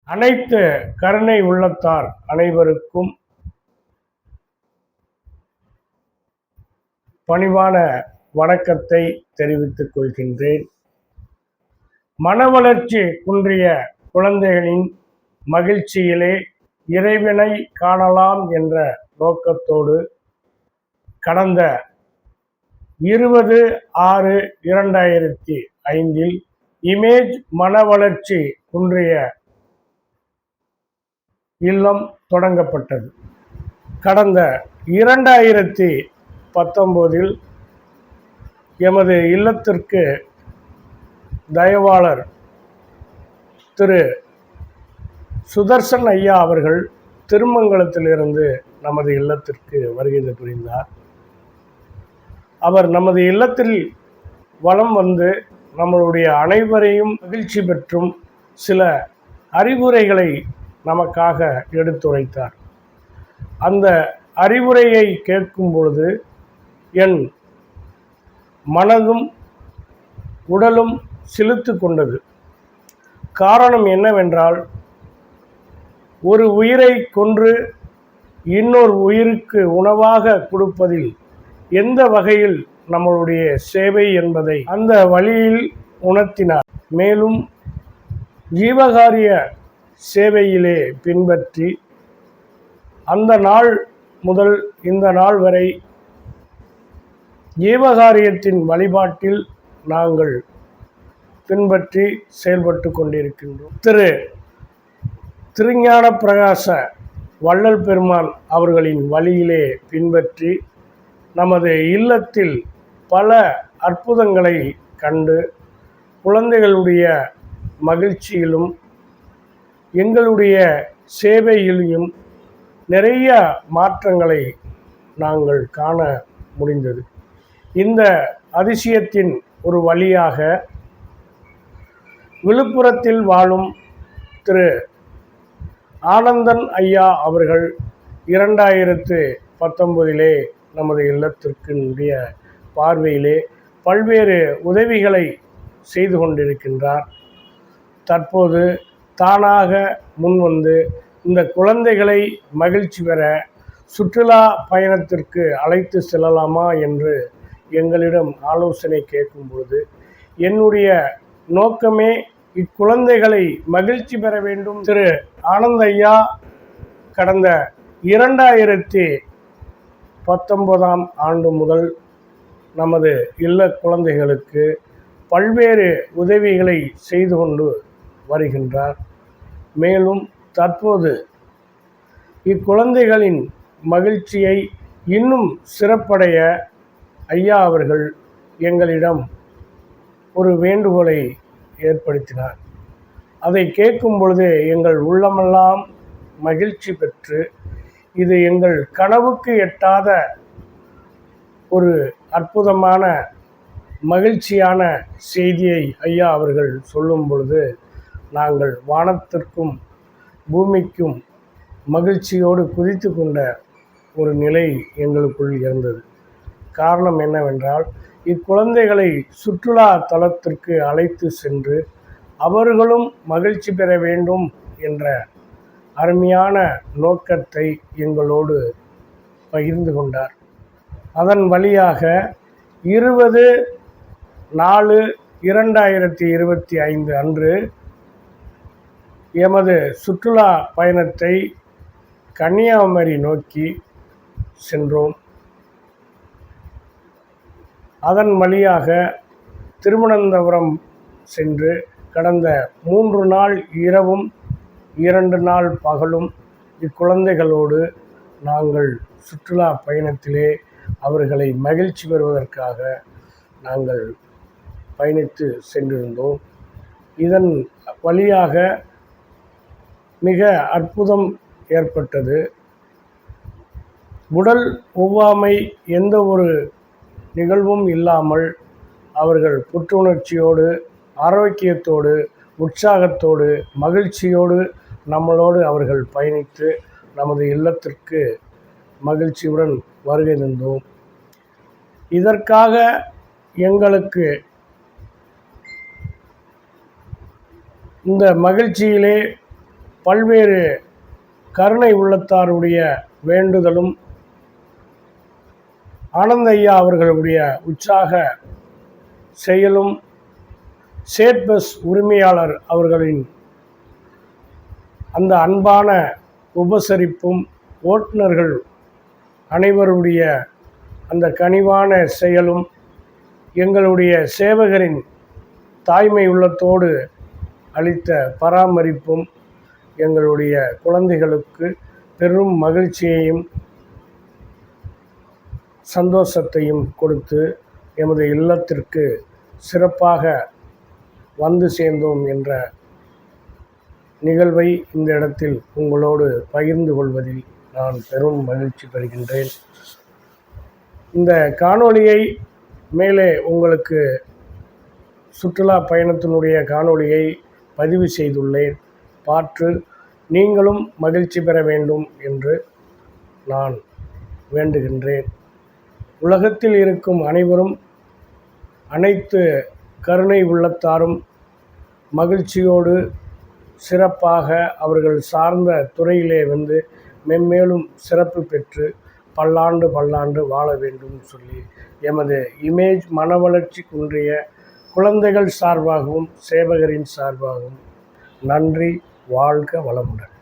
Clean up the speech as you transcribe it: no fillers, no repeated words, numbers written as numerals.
அனைத்து கருணை உள்ளத்தார் அனைவருக்கும் பணிவான வணக்கத்தை தெரிவித்துக் கொள்கின்றேன். மனவளர்ச்சி குன்றிய குழந்தைகளின் மகிழ்ச்சியிலே இறைவனை காணலாம் என்ற நோக்கத்தோடு கடந்த 20/6/2005 இமேஜ் மனவளர்ச்சி குன்றிய இல்லம் தொடங்கப்பட்டது. கடந்த 2019 எமது இல்லத்திற்கு தயவாளர் திரு சுதர்சன் ஐயா அவர்கள் திருமங்கலத்திலிருந்து நமது இல்லத்திற்கு வருகை புரிந்தார். அவர் நமது இல்லத்தில் வலம் வந்து நம்மளுடைய அனைவரையும் மகிழ்ச்சி பெற்றும் சில அறிவுரைகளை நமக்காக எடுத்துரைத்தார். அந்த அறிவுரையை கேட்கும் பொழுது என் மனதும் உடலும் சிலிர்த்து கொண்டது. காரணம் என்னவென்றால், ஒரு உயிரை கொன்று இன்னொரு உயிருக்கு உணவாக கொடுப்பதில் எந்த வகையில் நம்மளுடைய சேவை என்பதை அந்த வழியில் உணர்த்தினார். மேலும் ஜீவகாரிய சேவையிலே பின்பற்றி அந்த நாள் முதல் இந்த நாள் வரை ஜீவகாரியத்தின் வழிபாட்டில் நாங்கள் பின்பற்றி செயல்பட்டு கொண்டிருக்கின்றோம். திருஞான பிரகாச வள்ளல் பெருமான் அவர்களின் வழியிலே பின்பற்றி நமது இல்லத்தில் பல அற்புதங்களை கண்டு குழந்தைகளுடைய மகிழ்ச்சியிலும் எங்களுடைய சேவையிலும் நிறைய மாற்றங்களை நாங்கள் காண முடிந்தது. இந்த அதிசயத்தின் ஒரு வழியாக விழுப்புரத்தில் வாழும் திரு ஆனந்தன் ஐயா அவர்கள் 2019 நமது இல்லத்திற்குடைய பார்வையிலே பல்வேறு உதவிகளை செய்து கொண்டிருக்கின்றார். தற்போது தானாக முன்வந்து இந்த குழந்தைகளை மகிழ்ச்சி பெற சுற்றுலா பயணத்திற்கு அழைத்து செல்லலாமா என்று எங்களிடம் ஆலோசனை கேட்கும்போது, என்னுடைய நோக்கமே இக்குழந்தைகளை மகிழ்ச்சி பெற வேண்டும். திரு ஆனந்த ஐயா கடந்த 2019 முதல் நமது இல்ல குழந்தைகளுக்கு பல்வேறு உதவிகளை செய்து கொண்டு வருகின்றார். மேலும் தற்போது இக்குழந்தைகளின் மகிழ்ச்சியை இன்னும் சிறப்படைய ஐயா அவர்கள் எங்களிடம் ஒரு வேண்டுகோளை ஏற்படுத்தினார். அதை கேட்கும் பொழுது எங்கள் உள்ளமெல்லாம் மகிழ்ச்சி பெற்று, இது எங்கள் கனவுக்கு எட்டாத ஒரு அற்புதமான மகிழ்ச்சியான செய்தியை ஐயா அவர்கள் சொல்லும் பொழுது நாங்கள் வானத்திற்கும் பூமிக்கும் மகிழ்ச்சியோடு குதித்து கொண்ட ஒரு நிலை எங்களுக்குள் இருந்தது. காரணம் என்னவென்றால், இக்குழந்தைகளை சுற்றுலா தலத்திற்கு அழைத்து சென்று அவர்களும் மகிழ்ச்சி பெற வேண்டும் என்ற அருமையான நோக்கத்தை எங்களோடு பகிர்ந்து கொண்டார். அதன் வழியாக 20/4/2025 அன்று எமது சுற்றுலா பயணத்தை கன்னியாகுமரி நோக்கி சென்றோம். அதன் வழியாக திருவனந்தபுரம் சென்று கடந்த 3 நாள் இரவும் 2 நாள் பகலும் இக்குழந்தைகளோடு நாங்கள் சுற்றுலா பயணத்திலே அவர்களை மகிழ்ச்சி பெறுவதற்காக நாங்கள் பயணித்து சென்றிருந்தோம். இதன் வழியாக மிக அற்புதம் ஏற்பட்டது. உடல் ஒவ்வாமை எந்த ஒரு நிகழ்வும் இல்லாமல் அவர்கள் புத்துணர்ச்சியோடு, ஆரோக்கியத்தோடு, உற்சாகத்தோடு, மகிழ்ச்சியோடு நம்மளோடு அவர்கள் பயணித்து நமது இல்லத்திற்கு மகிழ்ச்சியுடன் வருகை தந்தோம். இதற்காக எங்களுக்கு இந்த மகிழ்ச்சியிலே பல்வேறு கருணை உள்ளத்தாருடைய வேண்டுதலும் ஆனந்த ஐயா அவர்களுடைய உற்சாக செயலும் ஸ்டேட் பஸ் உரிமையாளர் அவர்களின் அந்த அன்பான உபசரிப்பும் ஓட்டுநர்கள் அனைவருடைய அந்த கனிவான செயலும் எங்களுடைய சேவகரின் தாய்மை உள்ளத்தோடு அளித்த பராமரிப்பும் எங்களுடைய குழந்தைகளுக்கு பெரும் மகிழ்ச்சியையும் சந்தோஷத்தையும் கொடுத்து எமது இல்லத்திற்கு சிறப்பாக வந்து சேர்ந்தோம் என்ற நிகழ்வை இந்த இடத்தில் உங்களோடு பகிர்ந்து கொள்வதில் நான் பெரும் மகிழ்ச்சி பெறுகின்றேன். இந்த காணொளியை மேலே உங்களுக்கு சுற்றுலா பயணத்தினுடைய காணொளியை பதிவு செய்துள்ளேன். பார்த்து நீங்களும் மகிழ்ச்சி பெற வேண்டும் என்று நான் வேண்டுகின்றேன். உலகத்தில் இருக்கும் அனைவரும், அனைத்து கருணை உள்ளத்தாரும் மகிழ்ச்சியோடு சிறப்பாக அவர்கள் சார்ந்த துறையிலே வந்து மென்மேலும் சிறப்பு பெற்று பல்லாண்டு வாழ வேண்டும் சொல்லி எமது இமேஜ் மனவளர்ச்சி குன்றிய குழந்தைகள் சார்பாகவும் சேவகரின் சார்பாகவும் நன்றி. வாழ்க வளமுடன்.